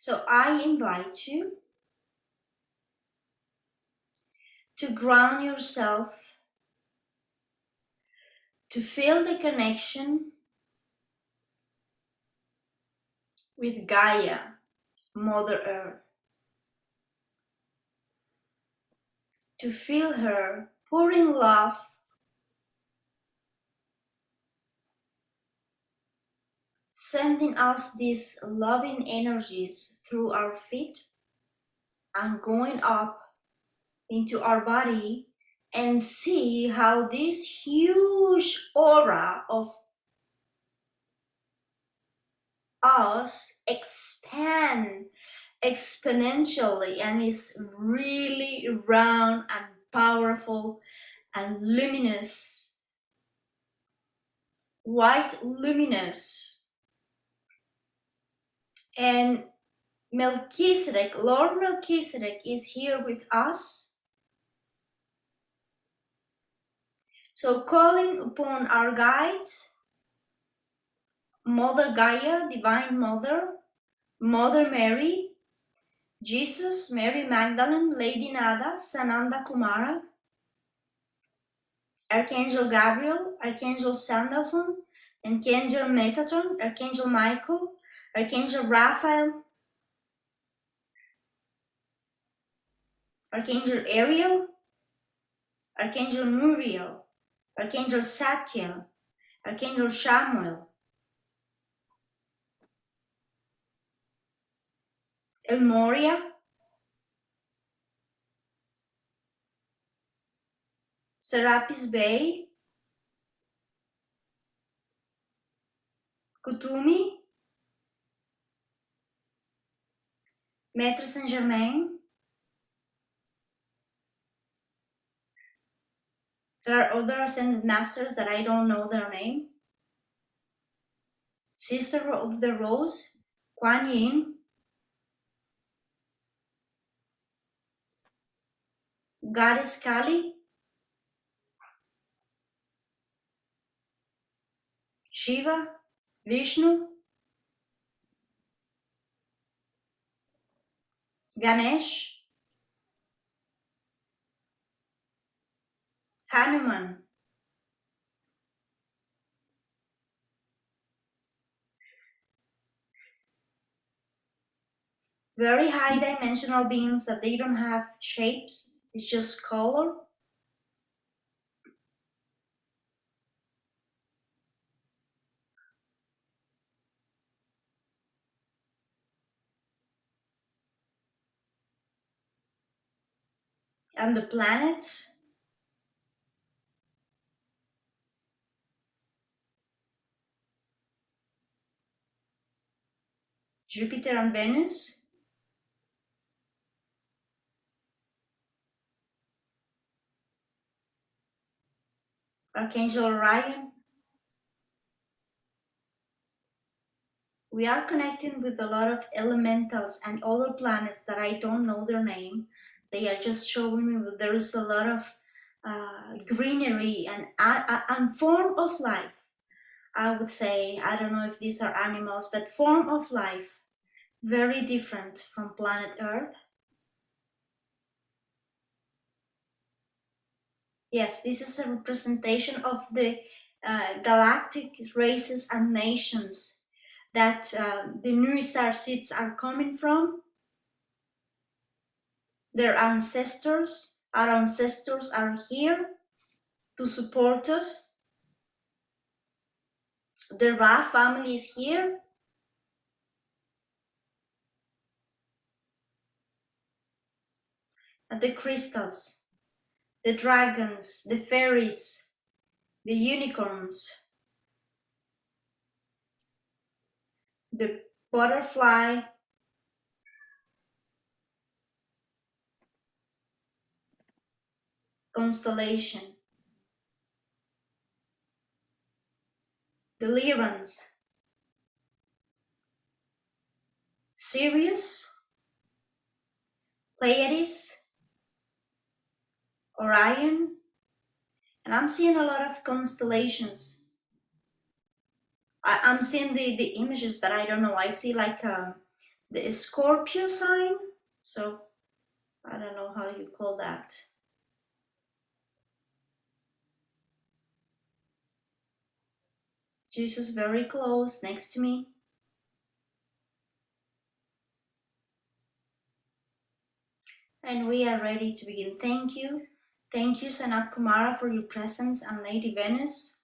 So I invite you to ground yourself, to feel the connection with Gaia, Mother Earth, to feel her pouring love, sending us these loving energies through our feet and going up into our body, and see how this huge aura of us expand exponentially and is really round and powerful and luminous, white luminous. And Melchizedek, Lord Melchizedek, is here with us. So calling upon our guides, Mother Gaia, Divine Mother, Mother Mary, Jesus, Mary Magdalene, Lady Nada, Sananda Kumara, Archangel Gabriel, Archangel Sandalphon, Archangel Metatron, Archangel Michael, Archangel Raphael, Archangel Ariel, Archangel Muriel, Archangel Satkiel, Archangel Samuel, El Moria, Serapis Bey, Kutumi, Maître Saint Germain. There are other ascended masters that I don't know their name. Sister of the Rose, Kuan Yin, Goddess Kali, Shiva, Vishnu, Ganesh, Hanuman, very high dimensional beings that they don't have shapes, it's just color. And the planets, Jupiter and Venus, Archangel Orion. We are connecting with a lot of elementals and other planets that I don't know their name. They are just showing me that there is a lot of greenery and form of life. I would say, I don't know if these are animals, but form of life, very different from planet Earth. Yes, this is a representation of the galactic races and nations that the new star seeds are coming from. Their ancestors, our ancestors are here to support us. The Ra family is here. And the crystals, the dragons, the fairies, the unicorns, the butterfly, constellation, the Lyrans, Sirius, Pleiades, Orion, and I'm seeing a lot of constellations. I'm seeing the images that I don't know. I see like the Scorpio sign. So I don't know how you call that. Jesus very close next to me. And we are ready to begin. Thank you. Thank you, Sanat Kumara, for your presence, and Lady Venus.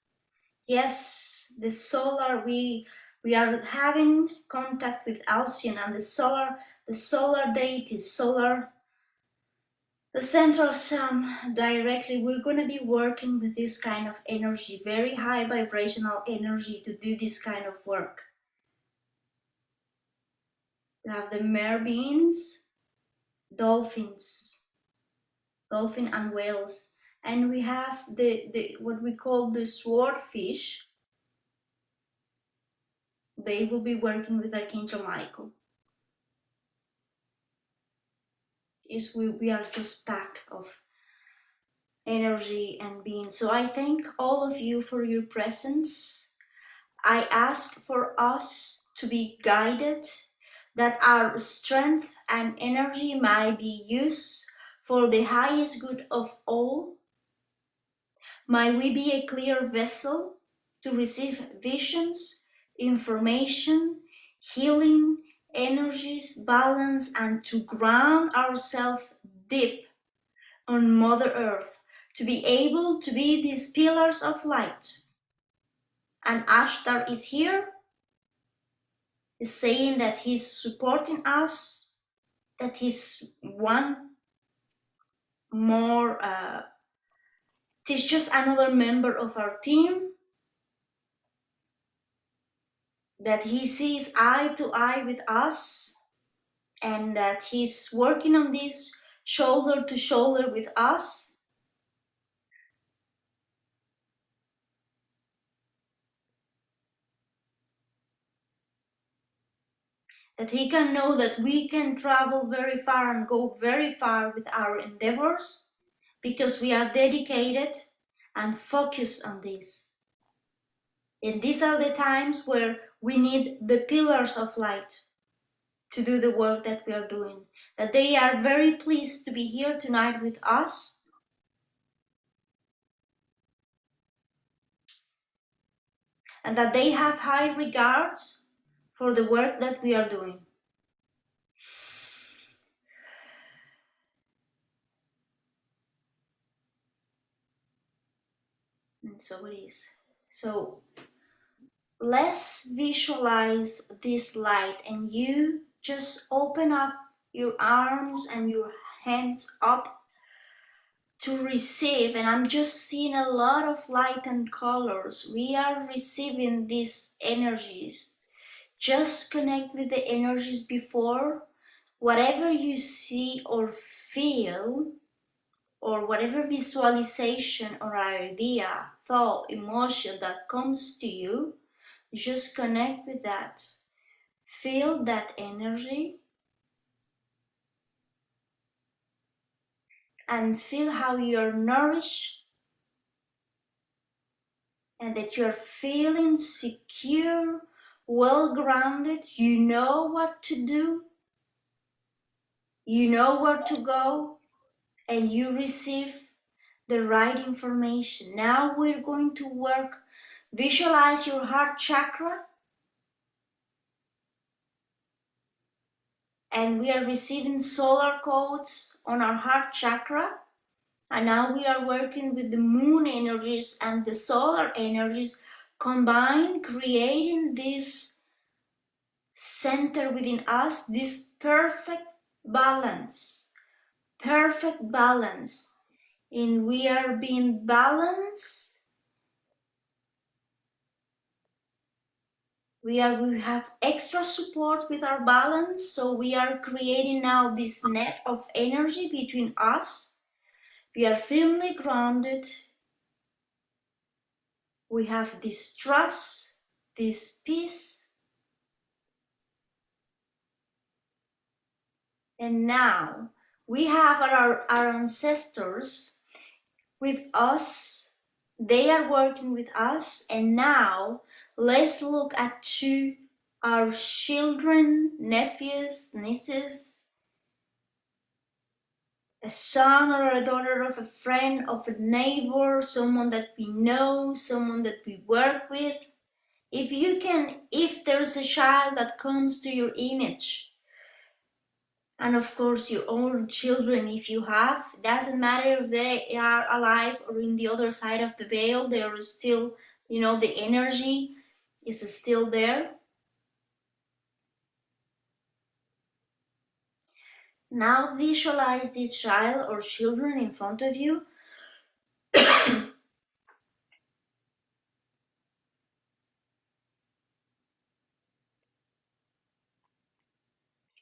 Yes, the solar, we are having contact with Alcyon and the solar deities, the central sun directly. We're going to be working with this kind of energy, very high vibrational energy, to do this kind of work. We have the merbeans, dolphins, dolphin and whales, and we have the what we call the swordfish. They will be working with Archangel Michael. Is we are just pack of energy and being. So I thank all of you for your presence. I ask for us to be guided, that our strength and energy might be used for the highest good of all. Might we be a clear vessel to receive visions, information, healing, energies, balance, and to ground ourselves deep on Mother Earth, to be able to be these pillars of light. And Ashtar is here, is saying that he's supporting us, that he's one more, he's just another member of our team, that he sees eye to eye with us, and that he's working on this shoulder to shoulder with us. That he can know that we can travel very far and go very far with our endeavors, because we are dedicated and focused on this. And these are the times where we need the pillars of light to do the work that we are doing. That they are very pleased to be here tonight with us. And that they have high regards for the work that we are doing. And so it is. So let's visualize this light, and you just open up your arms and your hands up to receive. And I'm just seeing a lot of light and colors. We are receiving these energies. Just connect with the energies before. Whatever you see or feel, or whatever visualization or idea, thought, emotion that comes to you, just connect with that. Feel that energy and feel how you're nourished, and that you're feeling secure, well grounded. You know what to do, you know where to go, and you receive the right information. Now we're going to work. Visualize your heart chakra, and we are receiving solar codes on our heart chakra. And now we are working with the moon energies and the solar energies combined, creating this center within us, this perfect balance. Perfect balance. And we are being balanced. We have extra support with our balance, so we are creating now this net of energy between us. We are firmly grounded. We have this trust, this peace. And now we have our ancestors with us. They are working with us. And now let's look at two our children, nephews, nieces, a son or a daughter of a friend, of a neighbor, someone that we know, someone that we work with. If there's a child that comes to your image, and of course your own children, if you have, doesn't matter if they are alive or in the other side of the veil, there is still, the energy is still there. Now visualize this child or children in front of you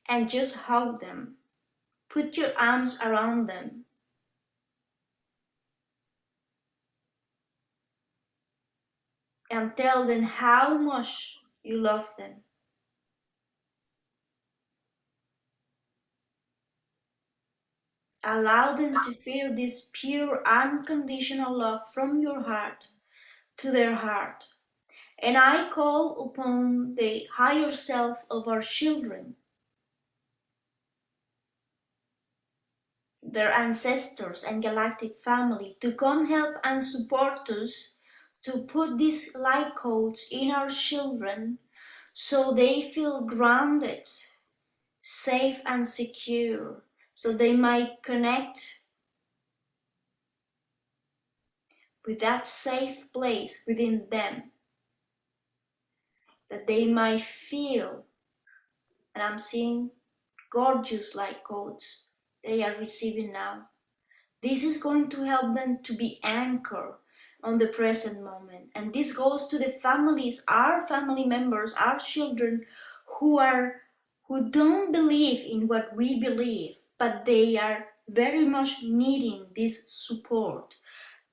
and just hug them. Put your arms around them and tell them how much you love them. Allow them to feel this pure, unconditional love from your heart to their heart. And I call upon the higher self of our children, their ancestors and galactic family, to come help and support us to put these light codes in our children so they feel grounded, safe and secure, so they might connect with that safe place within them, that they might feel, and I'm seeing gorgeous light codes they are receiving now. This is going to help them to be anchored on the present moment. And this goes to the families, our family members, our children who don't believe in what we believe, but they are very much needing this support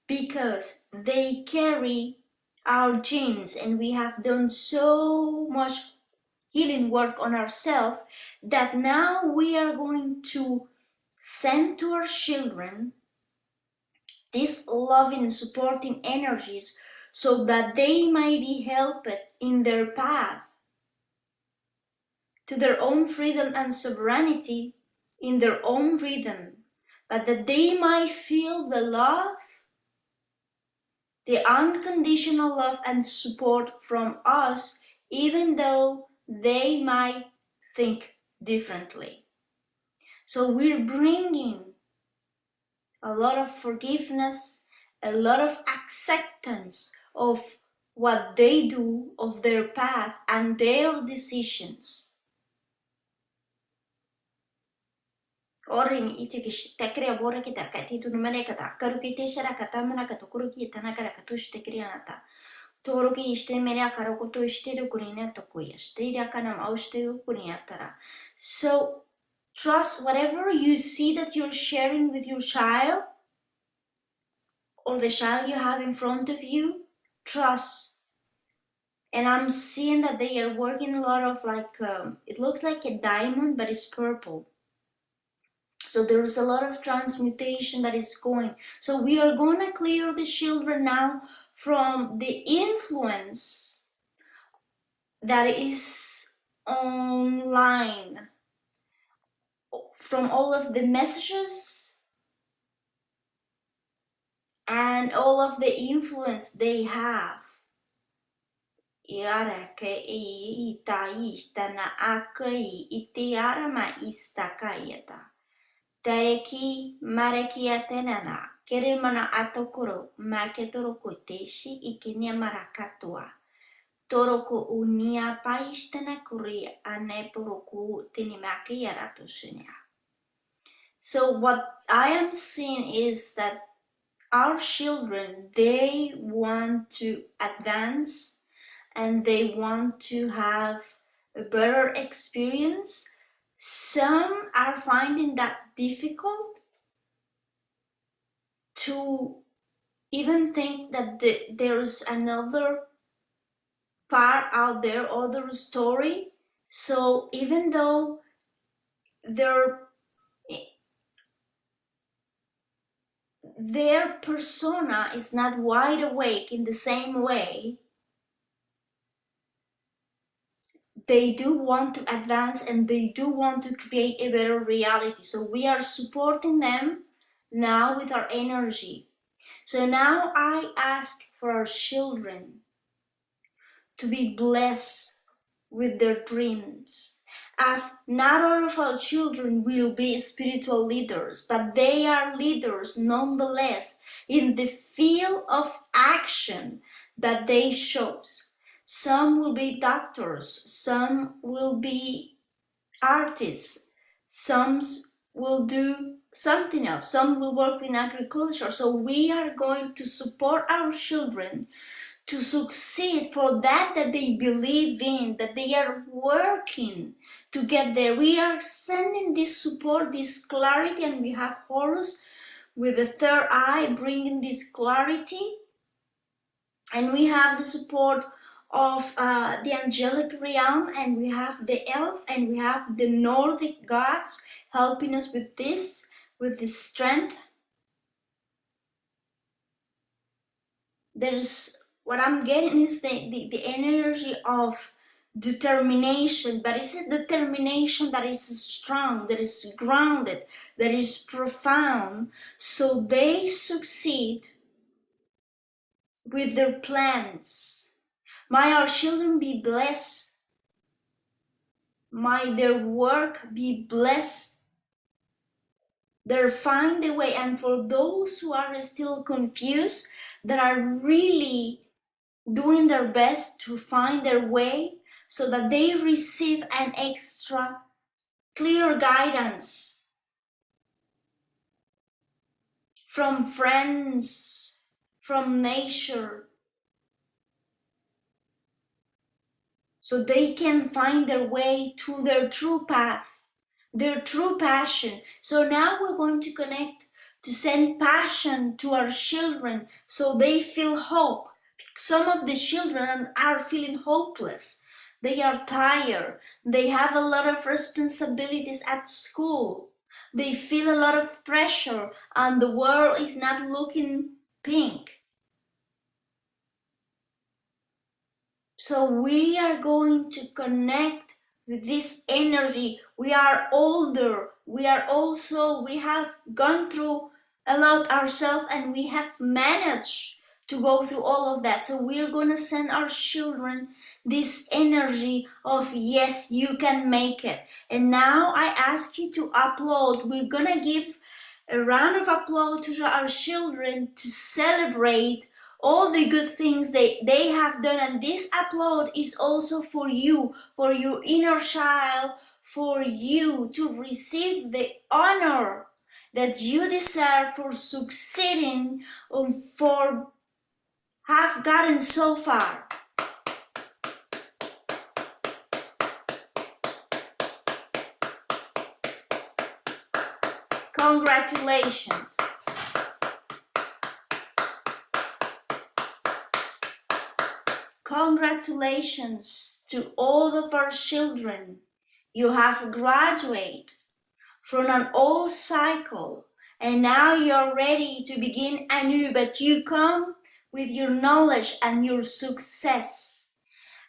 because they carry our genes, and we have done so much healing work on ourselves that now we are going to send to our children these loving, supporting energies so that they might be helped in their path to their own freedom and sovereignty in their own rhythm, but that they might feel the love, the unconditional love and support from us, even though they might think differently. So we're bringing a lot of forgiveness, a lot of acceptance of what they do, of their path and their decisions. Orin iti kish tekria bora kita kati tu numane kata karu kite shara kata mana kata kuru ki tana kara katush tekria nata toro ki ishte mera karo koto ishte ru kurina to kuya ishte ira kana maushte ru kuriatara. So trust whatever you see that you're sharing with your child or the child you have in front of you, trust. And I'm seeing that they are working a lot of it looks like a diamond, but it's purple. So there is a lot of transmutation that is going. So we are going to clear the children now from the influence that is online, from all of the messages and all of the influence they have. Iara ke ita ista na akai itiara ma ista kayata. Tareki mareki atenana. Kere mana atokoro ma ke toroko teshi ikinia marakatua. Toroko unia paistana kuri ane poroku tinimaki yaratosunia. So what I am seeing is that our children, they want to advance and they want to have a better experience. Some are finding that difficult to even think that there's another part out there, other story. So even though their persona is not wide awake in the same way, they do want to advance and they do want to create a better reality. So we are supporting them now with our energy. So now I ask for our children to be blessed with their dreams. Not all of our children will be spiritual leaders, but they are leaders nonetheless in the field of action that they chose. Some will be doctors, some will be artists, some will do something else, some will work in agriculture. So we are going to support our children to succeed for that they believe in, that they are working to get there. We are sending this support, this clarity, and we have Horus with the third eye bringing this clarity, and we have the support of the angelic realm, and we have the elf, and we have the Nordic gods helping us with this strength. There's what I'm getting is the energy of determination, but it's a determination that is strong, that is grounded, that is profound, so they succeed with their plans. May our children be blessed. May their work be blessed. They find a way. And for those who are still confused, that are really doing their best to find their way, so that they receive an extra clear guidance from friends, from nature, so they can find their way to their true path, their true passion. So now we're going to connect to send passion to our children so they feel hope. Some of the children are feeling hopeless. They are tired. They have a lot of responsibilities at school. They feel a lot of pressure and the world is not looking pink. So we are going to connect with this energy. We are older. We have gone through a lot ourselves, and we have managed to go through all of that. So we're going to send our children this energy of, yes, you can make it. And now I ask you to upload. We're going to give a round of applause to our children to celebrate all the good things they have done. And this upload is also for you, for your inner child, for you to receive the honor that you deserve for succeeding, for have gotten so far. Congratulations. Congratulations to all of our children. You have graduated from an old cycle, and now you're ready to begin anew, but you come with your knowledge and your success.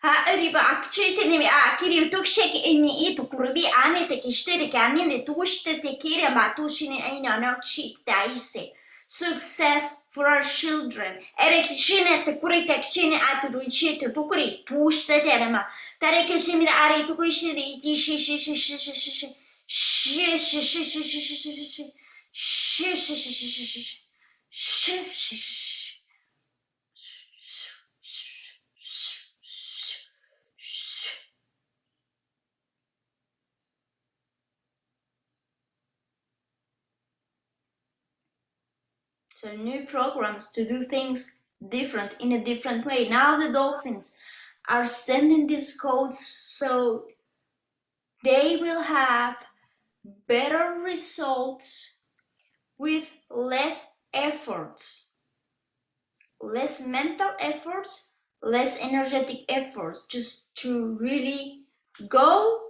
هقرب أكتشتني أكيد تكشك إني إيه تقربي أنا تكشترك أنا توشت تكيرا بعتوشني أين أنا كشيك تعيسي. Success for our children. Erekshine tekuri tekshine aturuishi tukuri pushte terema. Tarekshine ari tukuishi di shi shi shi shi shi shi shi shi shi shi shi shi shi shi shi shi. So new programs to do things different, in a different way. Now the dolphins are sending these codes so they will have better results with less efforts, less mental efforts, less energetic efforts, just to really go,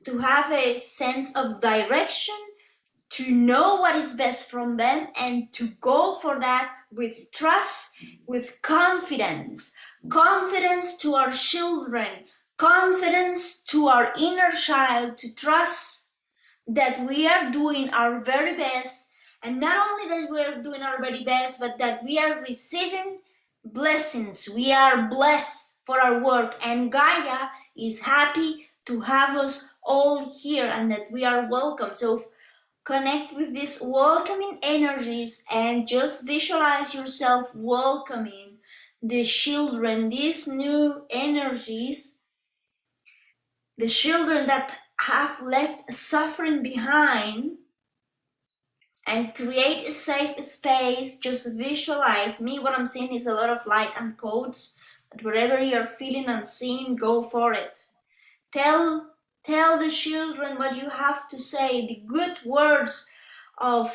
to have a sense of direction, to know what is best from them, and to go for that with trust, with confidence. Confidence to our children, confidence to our inner child to trust that we are doing our very best, and not only that we are doing our very best, but that we are receiving blessings. We are blessed for our work, and Gaia is happy to have us all here and that we are welcome. So connect with these welcoming energies and just visualize yourself welcoming the children, these new energies, the children that have left suffering behind, and create a safe space. Just visualize. Me, what I'm seeing is a lot of light and codes, but whatever you're feeling and seeing, go for it. Tell the children what you have to say, the good words of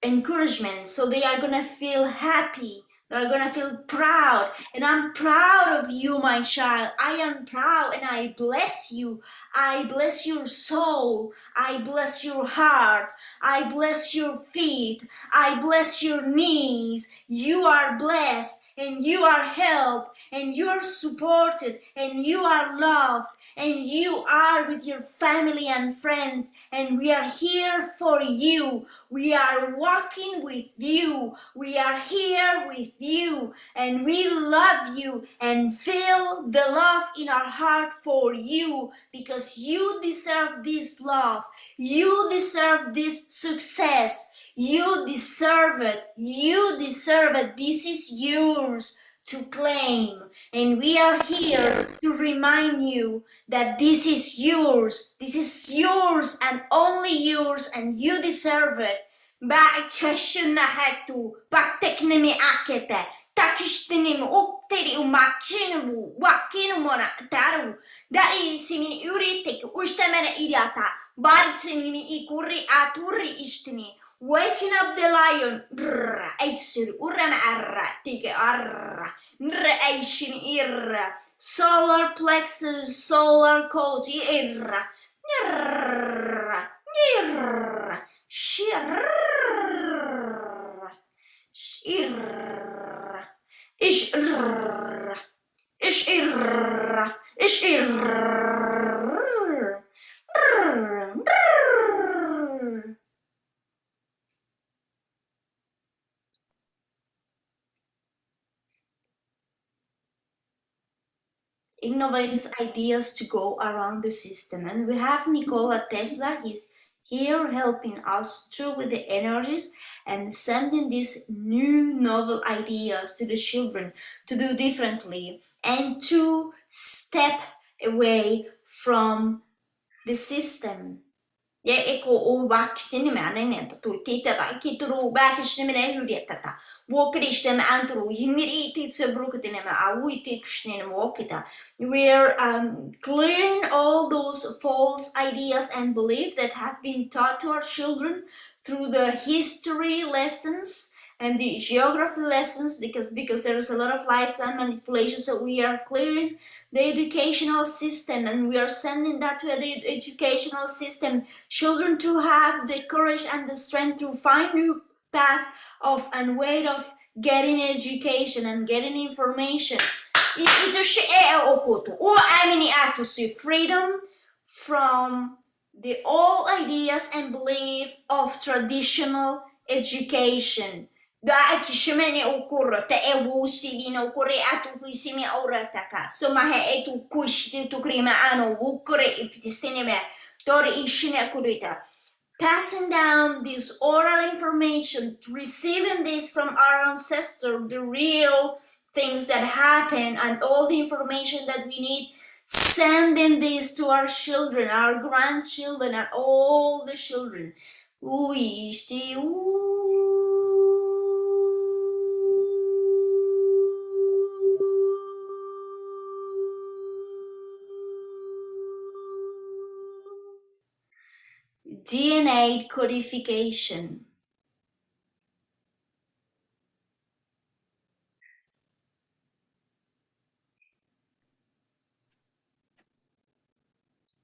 encouragement, so they are gonna feel happy, they're gonna feel proud. And I'm proud of you, my child. I am proud, and I bless you. I bless your soul. I bless your heart. I bless your feet. I bless your knees. You are blessed, and you are helped, and you are supported, and you are loved, and you are with your family and friends, and we are here for you. We are walking with you. We are here with you, and we love you and feel the love in our heart for you, because you deserve this love. You deserve this success. You deserve it. You deserve it. This is yours to claim. And we are here to remind you that this is yours. This is yours and only yours, and you deserve it. Bakashunahatu, bakteknemi akete, takishtinim ukteri umakchinu, wakinu monaktaru, dari simin uritik, ustamana iriata, bartsinimi ikuri aturi ishtini. Waking up the lion, Aisir, Urama Arra, Tika Arra, Aishin Irra, solar plexus, solar codes, Irra, Irra, Irra, Shirra, Shirra, Ishirra, Ishirra, Ishirra. Innovative ideas to go around the system. And we have Nikola Tesla. He's here helping us through with the energies and sending these new novel ideas to the children to do differently and to step away from the system. Ja, eko o vaktini määrinen tu kitata kituru väkishni mene hyrietata. Walkerishtem anturu hiniriti sebrukatine ma awiti kshnin walkita. We're clearing all those false ideas and beliefs that have been taught to our children through the history lessons and the geography lessons, because there is a lot of lifestyle manipulation. So we are clearing the educational system, and we are sending that to the educational system. Children to have the courage and the strength to find new path of and way of getting education and getting information. Freedom from the old ideas and belief of traditional education. Da kishimene okurra te ewusi dino kore atu kuisimi aurataka. So mahe etu kushti tu krima ano wukure iptisinime tori ishine kurita. Passing down this oral information, receiving this from our ancestor, the real things that happen and all the information that we need, sending this to our children, our grandchildren, and all the children. DNA codification.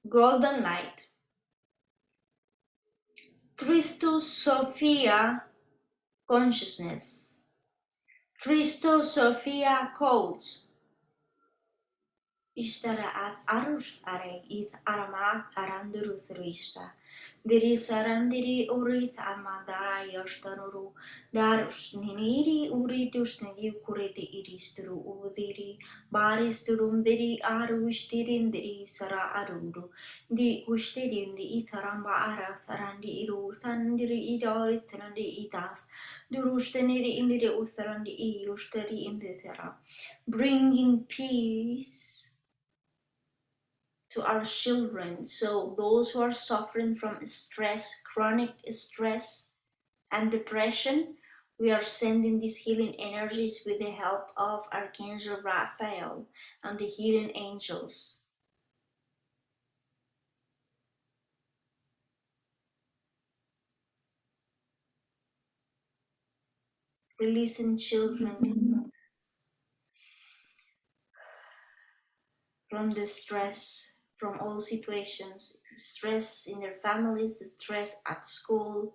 Golden light. Christus Sophia consciousness. Christo Sophia codes. Ishtara at arus are ith aramat aranduruthrista. Diri sarandiri urit amadara yostanuru. Darus niniri uritus nidi kuriti iristuru udiri. Baristurum diri arushtirindiri sara arundu. Di ushtirindi itaramba arat arandi iru tandiri idarit nandi idas. Durushteniri indiri utharandi I ushtari indithera. Bringing peace to our children. So those who are suffering from stress, chronic stress and depression, we are sending these healing energies with the help of Archangel Raphael and the healing angels. Releasing children from the stress, from all situations, stress in their families, the stress at school,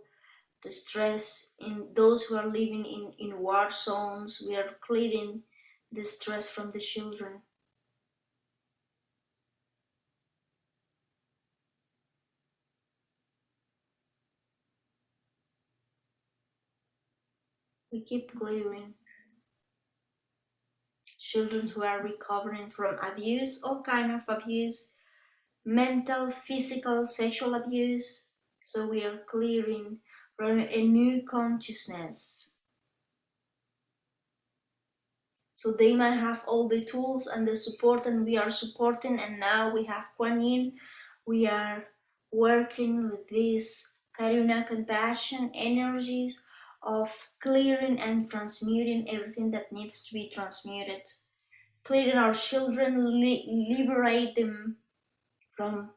the stress in those who are living in war zones. We are clearing the stress from the children. We keep clearing children who are recovering from abuse, all kind of abuse, mental, physical, sexual abuse. So we are clearing from a new consciousness. So they might have all the tools and the support, and we are supporting. And now we have Kuan Yin. We are working with this Karuna compassion energies of clearing and transmuting everything that needs to be transmuted. Clearing our children, liberate them from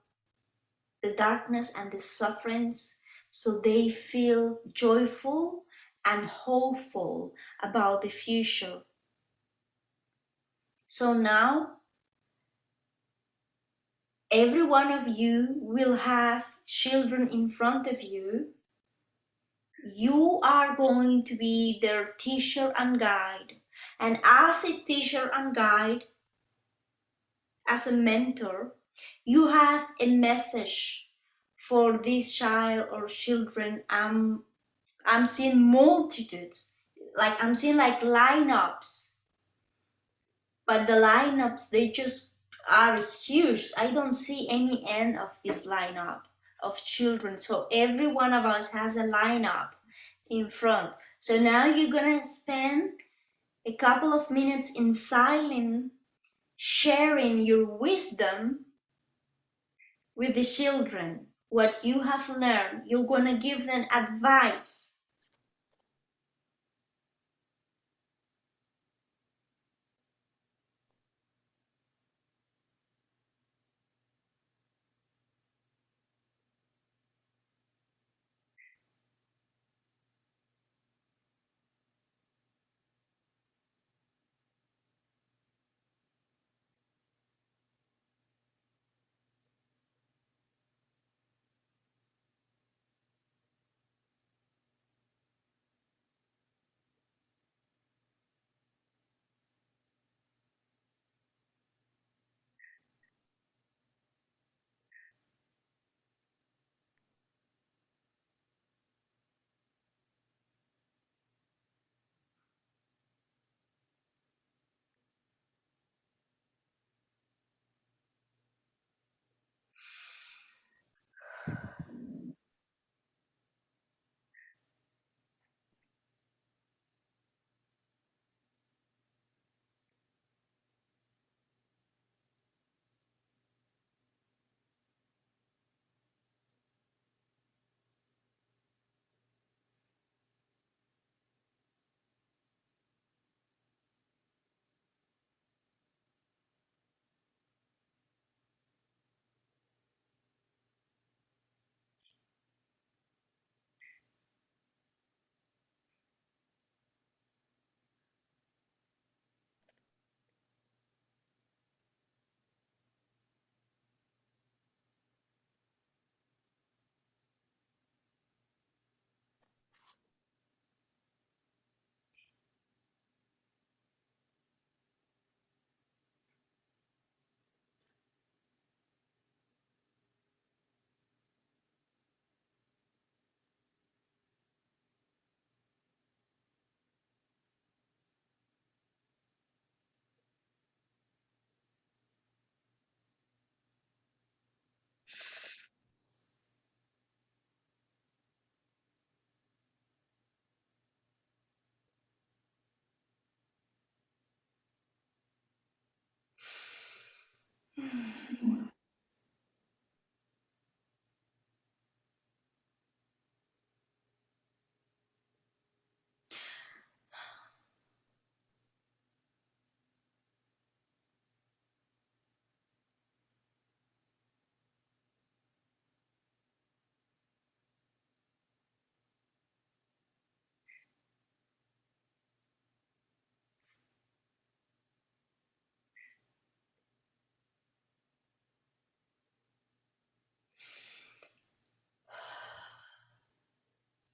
the darkness and the sufferings so they feel joyful and hopeful about the future. So now every one of you will have children in front of you. You are going to be their teacher and guide. And as a teacher and guide, as a mentor, you have a message for this child or children. I'm seeing multitudes, like I'm seeing like lineups, but the lineups, they just are huge. I don't see any end of this lineup of children. So every one of us has a lineup in front. So now you're gonna spend a couple of minutes in silence sharing your wisdom with the children, what you have learned. You're gonna give them advice.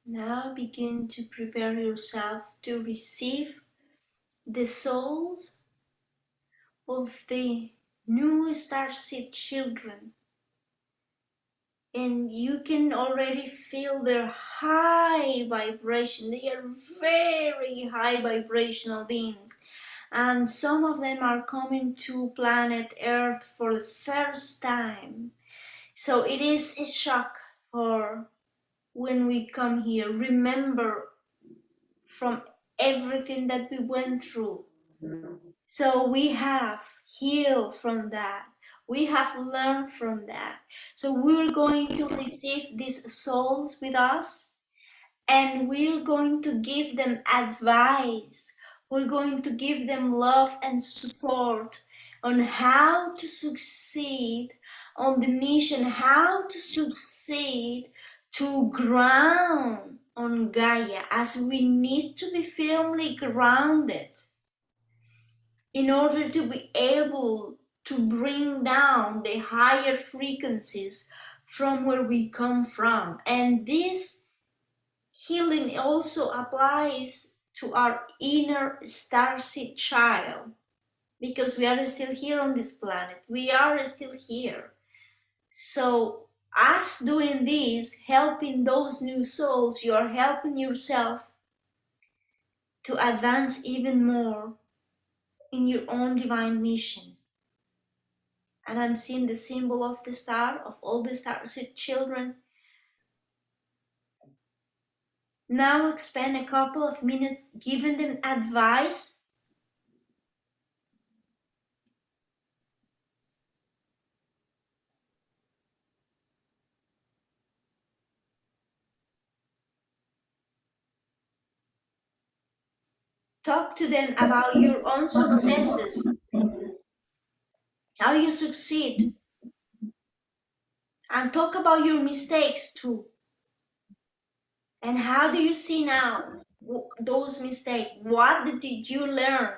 Now begin to prepare yourself to receive the souls of the new starseed children, and you can already feel their high vibration. They are very high vibrational beings, and some of them are coming to planet Earth for the first time. So it is a shock for when we come here. Remember from everything that we went through. So we have healed from that. We have learned from that. So we're going to receive these souls with us, and we're going to give them advice. We're going to give them love and support on how to succeed on the mission, how to succeed to ground on Gaia, as we need to be firmly grounded in order to be able to bring down the higher frequencies from where we come from. And this healing also applies to our inner starseed child, because we are still here on this planet. We are still here. So us doing this, helping those new souls, you are helping yourself to advance even more in your own divine mission. And I'm seeing the symbol of the star, of all the starseed children. Now spend a couple of minutes giving them advice. Talk to them about your own successes, how you succeed, and talk about your mistakes too. And how do you see now those mistakes? What did you learn?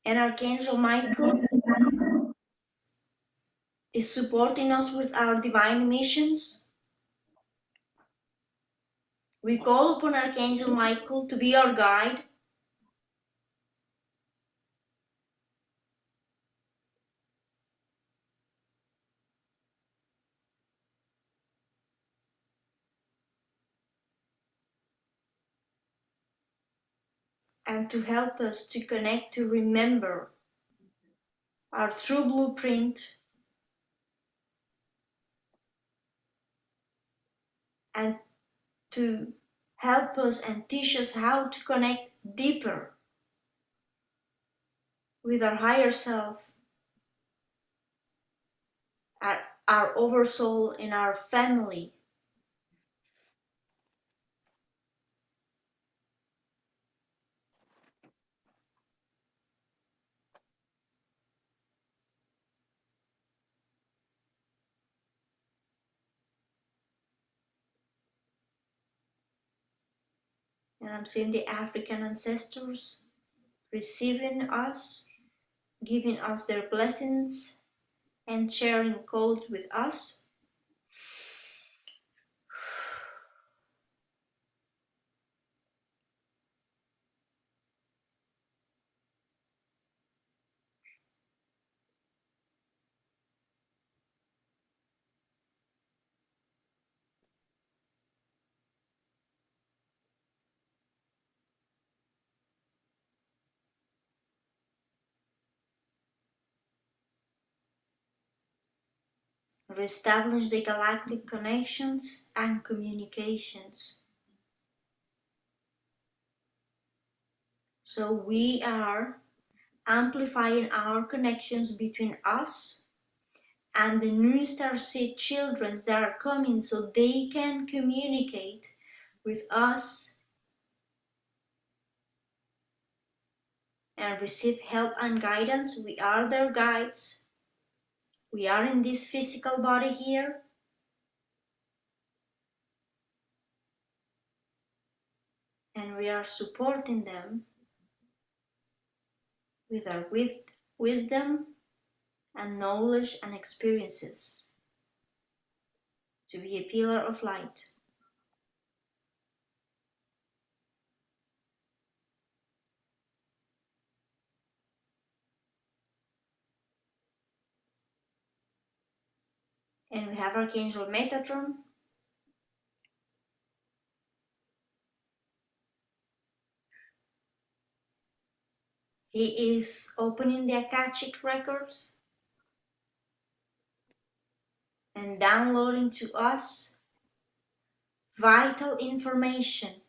And Archangel Michael is supporting us with our divine missions. We call upon Archangel Michael to be our guide, and to help us to connect, to remember our true blueprint, and to help us and teach us how to connect deeper with our higher self, our, our oversoul, and our family. And I'm seeing the African ancestors receiving us, giving us their blessings, and sharing codes with us. Reestablish the galactic connections and communications. So we are amplifying our connections between us and the new star seed children that are coming, so they can communicate with us and receive help and guidance. We are their guides. We are in this physical body here, and we are supporting them with our wisdom and knowledge and experiences to be a pillar of light. And we have Archangel Metatron. He is opening the Akashic records and downloading to us vital information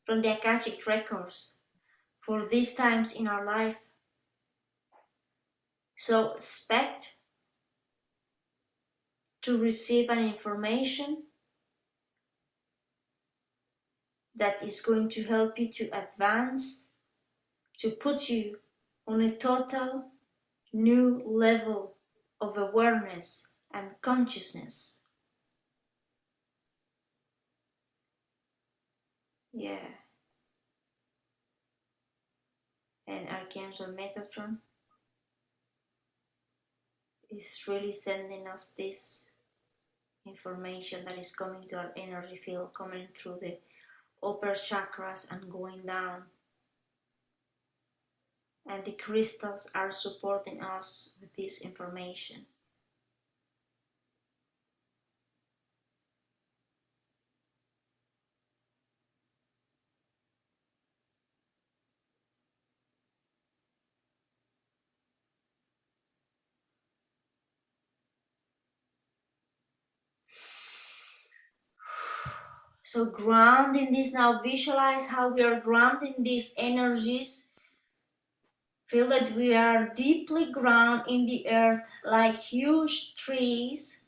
from the Akashic records for these times in our life. So expect to receive an information that is going to help you to advance, to put you on a total new level of awareness and consciousness. Yeah. And Archangel Metatron is really sending us this information that is coming to our energy field, coming through the upper chakras and going down. And the crystals are supporting us with this information. So grounding this now, visualize how we are grounding these energies. Feel that we are deeply grounded in the earth like huge trees.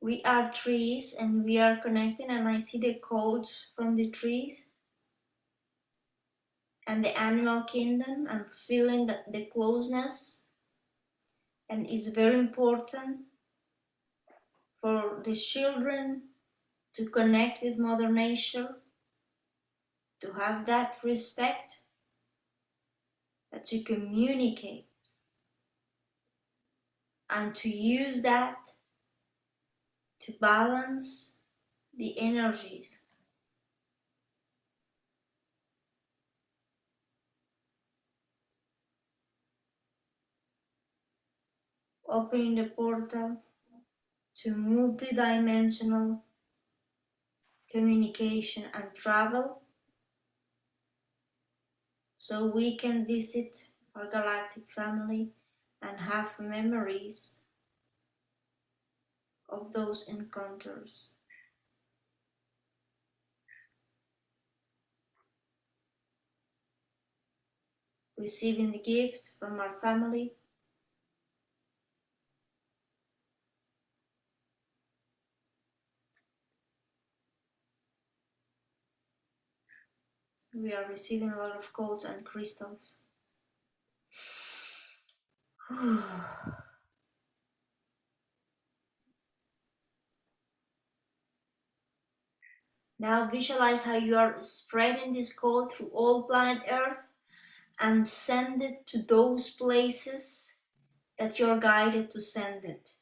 We are trees and we are connecting, and I see the codes from the trees and the animal kingdom. I'm feeling that the closeness, and it's very important for the children to connect with Mother Nature. to have that respect, to communicate, and to use that to balance the energies. Opening the portal to multidimensional communication and travel, so we can visit our galactic family and have memories of those encounters. Receiving the gifts from our family, we are receiving a lot of codes and crystals. Now visualize how you are spreading this code through all planet Earth and send it to those places that you're guided to send it.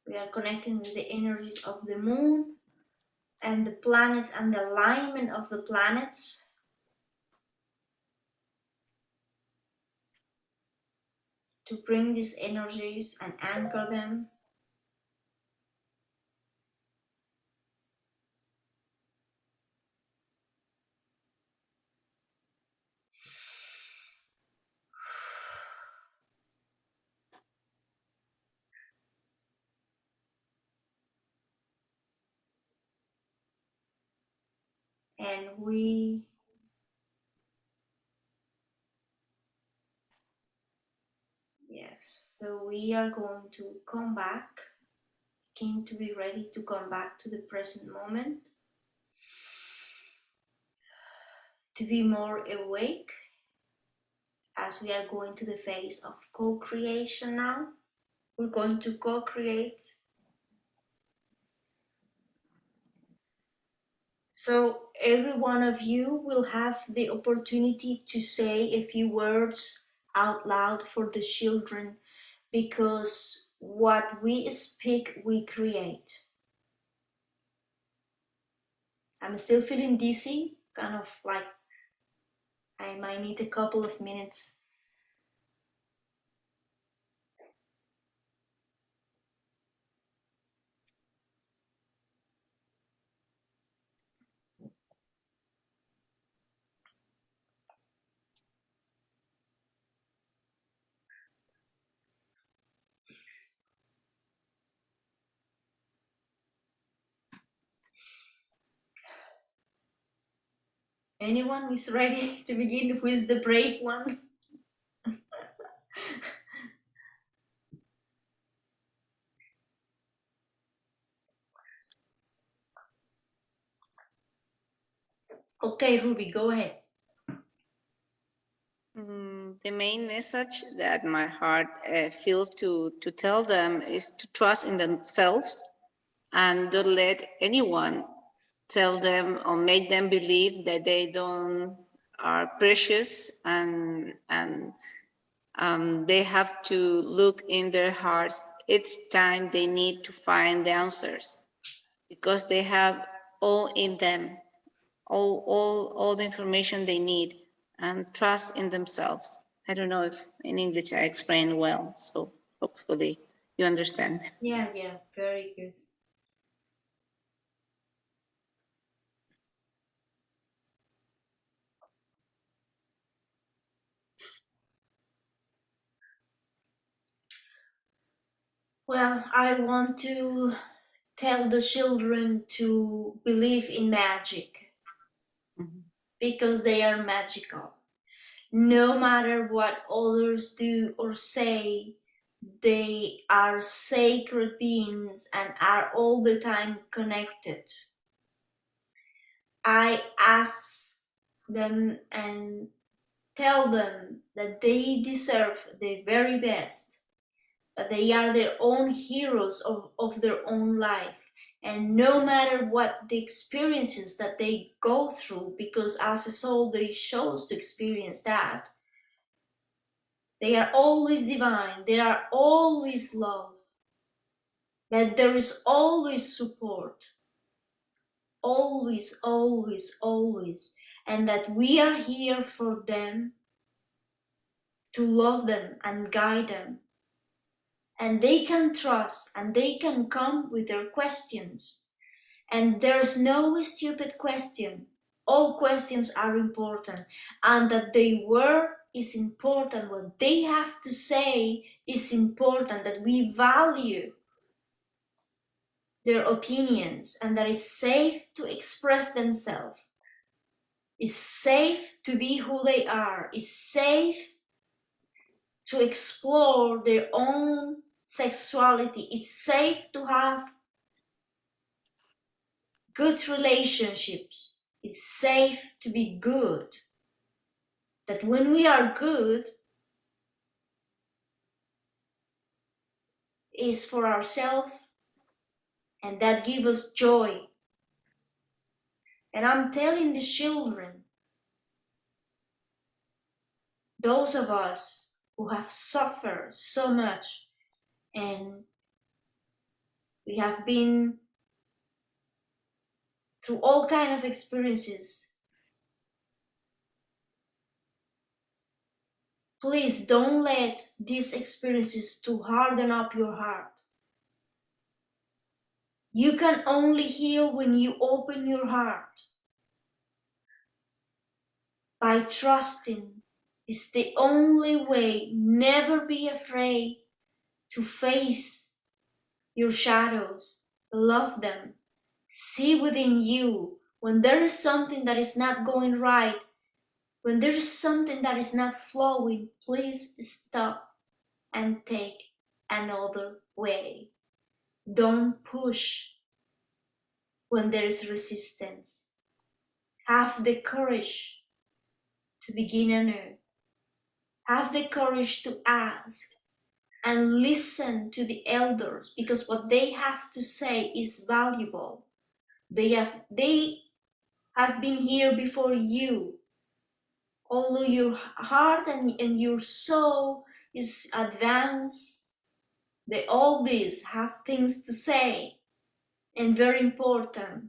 We are connecting with the energies of the moon and the planets and the alignment of the planets to bring these energies and anchor them. And so we are going to come back, begin to be ready to come back to the present moment, to be more awake as we are going to the phase of co-creation now. We're going to co-create. So every one of you will have the opportunity to say a few words out loud for the children, because what we speak, we create. I'm still feeling dizzy, kind of like I might need a couple of minutes. Anyone is ready to begin? Who is the brave one? Okay, Ruby, go ahead. The main message that my heart feels to tell them is to trust in themselves and don't let anyone tell them or make them believe that they don't are precious, and they have to look in their hearts each time they need to find the answers, because they have all in them, all the information they need, and trust in themselves. I don't know if in English I explained well, so hopefully you understand. Yeah, very good. Well, I want to tell the children to believe in magic, Mhm. because they are magical. No matter what others do or say, they are sacred beings and are all the time connected. I ask them and tell them that they deserve the very best, that they are their own heroes of their own life. And no matter what the experiences that they go through, because as a soul they chose to experience that, they are always divine, they are always love, that there is always support, always, always, always, and that we are here for them, to love them and guide them. And they can trust and they can come with their questions. And there's no stupid question. All questions are important. And that they were is important. What they have to say is important. That we value their opinions and that it's safe to express themselves. It's safe to be who they are. It's safe to explore their own sexuality. It's safe to have good relationships. It's safe to be good. That when we are good, is for ourselves, and that gives us joy. And I'm telling the children, those of us who have suffered so much, and we have been through all kinds of experiences, please don't let these experiences to harden up your heart. You can only heal when you open your heart. By trusting is the only way. Never be afraid to face your shadows. Love them. See within you when there is something that is not going right, when there is something that is not flowing, please stop and take another way. Don't push when there is resistance. Have the courage to begin anew. Have the courage to ask and listen to the elders, because what they have to say is valuable. They have been here before you. Although your heart and your soul is advanced, they all these have things to say and very important.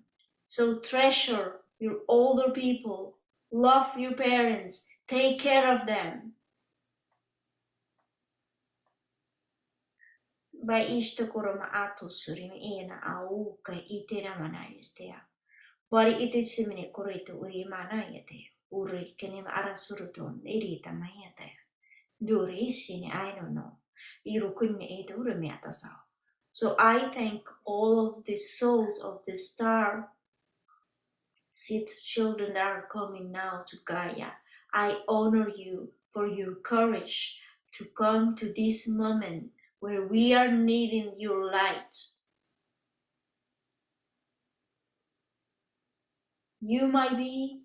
So treasure your older people, love your parents, take care of them. Ba isto koroma ato surimi ena auka itera manayestea. Bari ite simine korito uri manayete. Uri kenim arasuruton irita mayete. Duri isini I don't know. Iru kunne ite uri miatasa. So I thank all of the souls of the star seed children that are coming now to Gaia. I honor you for your courage to come to this moment where we are needing your light. You might be,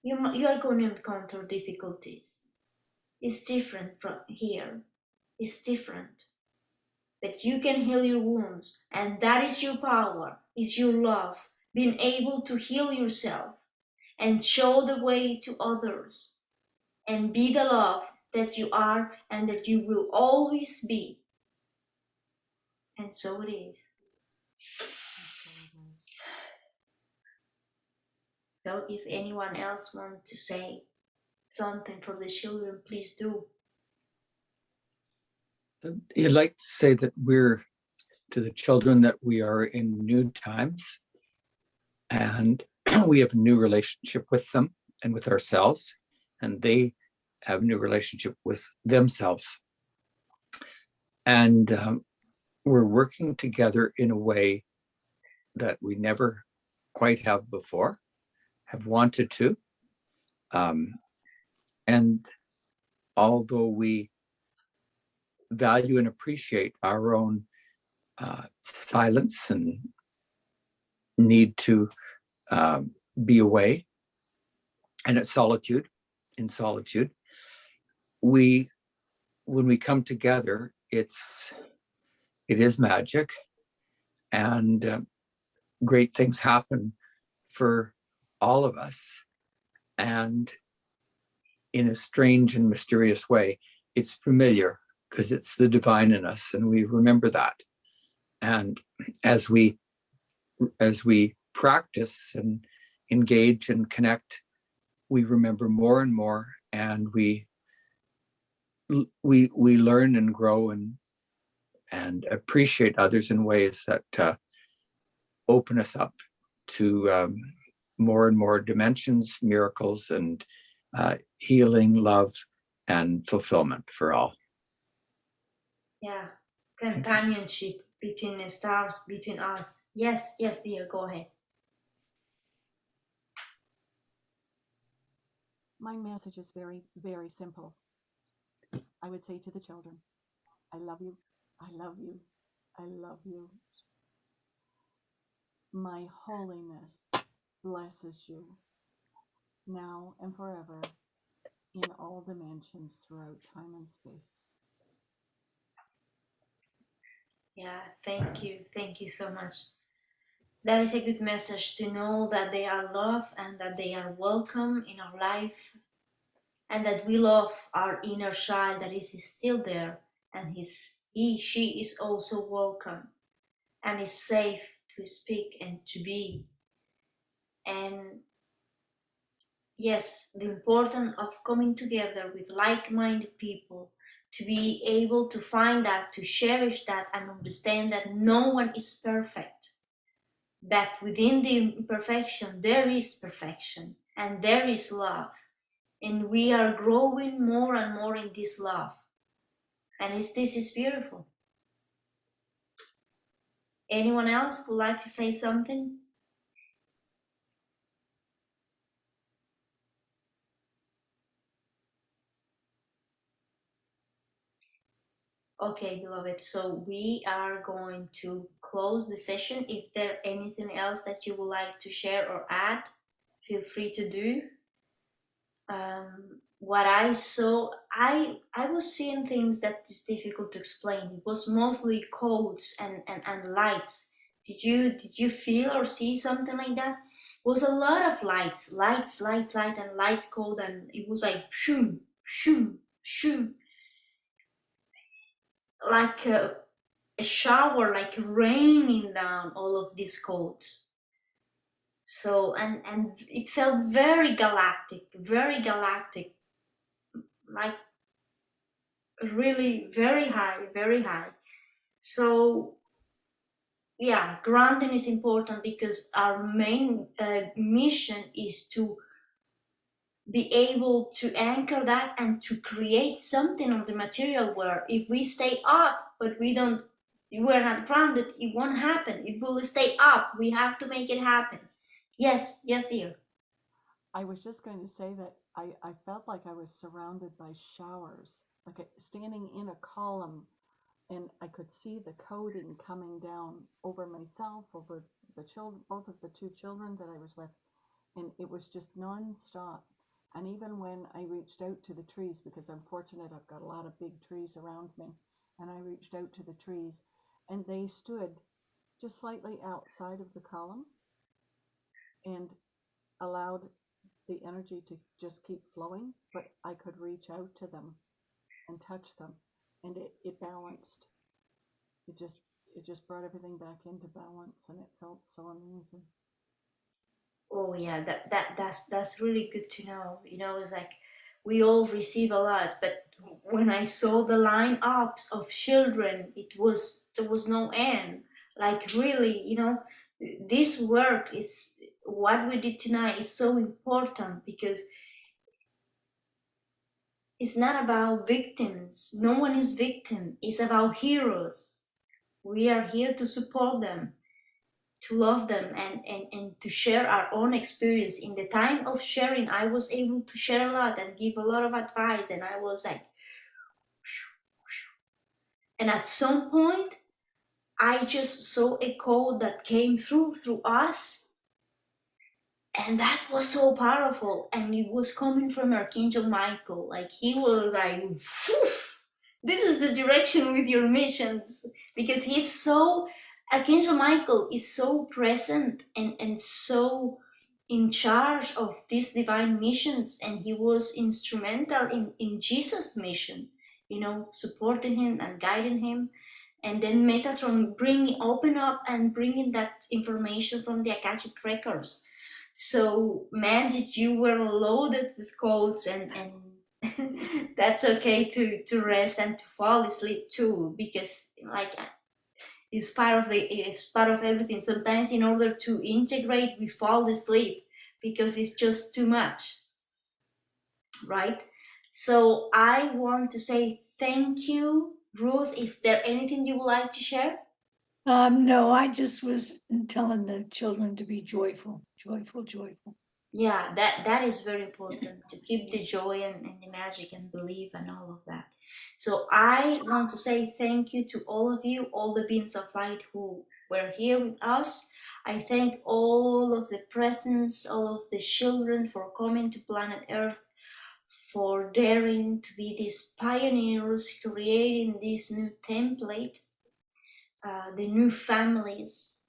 you are going to encounter difficulties. It's different from here. It's different. But you can heal your wounds, and that is your power, is your love, being able to heal yourself and show the way to others and be the love that you are and that you will always be. And so it is. So if anyone else wants to say something for the children, please do. You'd like to say that we're, to the children, that we are in new times and we have a new relationship with them and with ourselves, and they have a new relationship with themselves. And we're working together in a way that we never quite have before, have wanted to. And although we value and appreciate our own silence and need to be away and in solitude, we, when we come together, it is magic, and great things happen for all of us. And in a strange and mysterious way, it's familiar because it's the divine in us, and we remember that. And as we practice and engage and connect, we remember more and more, and we learn and grow and appreciate others in ways that open us up to more and more dimensions, miracles, and healing, love, and fulfillment for all. Yeah, companionship between the stars, between us. Yes, dear, go ahead. My message is very, very simple. I would say to the children, I love you, I love you, I love you. My holiness blesses you now and forever in all dimensions throughout time and space. Yeah, thank you so much. That is a good message, to know that they are loved and that they are welcome in our life, and that we love our inner child that is still there, and she is also welcome and is safe to speak and to be. And yes, the importance of coming together with like-minded people, to be able to find that, to cherish that, and understand that no one is perfect, that within the imperfection there is perfection and there is love, and we are growing more and more in this love, and this is beautiful. Anyone else would like to say something? Okay, beloved, so we are going to close the session. If there anything else that you would like to share or add, feel free to do. What I saw, I was seeing things that is difficult to explain. It was mostly codes and lights. Did you feel or see something like that? It was a lot of lights, light, and light code, and it was like shoo, shoo, shoo, like a shower, like raining down all of these codes. So and it felt very galactic, like really very high. So yeah, grounding is important because our main mission is to be able to anchor that and to create something on the material, where if we stay up but we're not grounded, it won't happen. It will stay up. We have to make it happen. Yes, dear. I was just going to say that I felt like I was surrounded by showers, like standing in a column, and I could see the coding coming down over myself, over the children, both of the two children that I was with, and it was just non-stop. And even when I reached out to the trees, because I'm fortunate I've got a lot of big trees around me, and I reached out to the trees, and they stood just slightly outside of the column and allowed the energy to just keep flowing, but I could reach out to them and touch them, and it balanced. It just brought everything back into balance, and it felt so amazing. Oh yeah, that's really good to know. It's like we all receive a lot, but when I saw the lineups of children, there was no end. Like really, this work is what we did tonight is so important, because it's not about victims. No one is victim. It's about heroes. We are here to support them. to love them and to share our own experience. In the time of sharing, I was able to share a lot and give a lot of advice, and I was like, and at some point I just saw a code that came through us, and that was so powerful, and it was coming from Archangel Michael. Like, he was like, "Phew, this is the direction with your missions," because he's so, Archangel Michael is so present and so in charge of these divine missions, and he was instrumental in Jesus' mission, you know, supporting him and guiding him. And then Metatron open up and bringing that information from the Akashic records. So Magic, you were loaded with codes, and that's okay to rest and to fall asleep too, because like it's part of everything. Sometimes in order to integrate, we fall asleep because it's just too much, right? So I want to say thank you, Ruth. Is there anything you would like to share? No, I just was telling the children to be joyful, joyful, joyful. Yeah, that is very important, to keep the joy and the magic and belief and all of that. So I want to say thank you to all of you, all the beings of light who were here with us. I thank all of the presence, all of the children for coming to planet Earth, for daring to be these pioneers, creating this new template, the new families,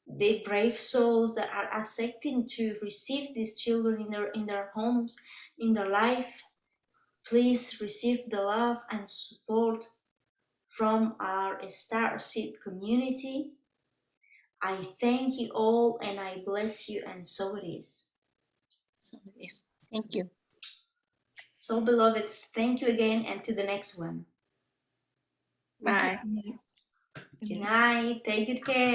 the brave souls that are accepting to receive these children in their homes, in their life. Please receive the love and support from our Starseed community. I thank you all and I bless you, and so it is. So yes, thank you. So beloveds, thank you again, and to the next one. Bye. Good night. Take good care.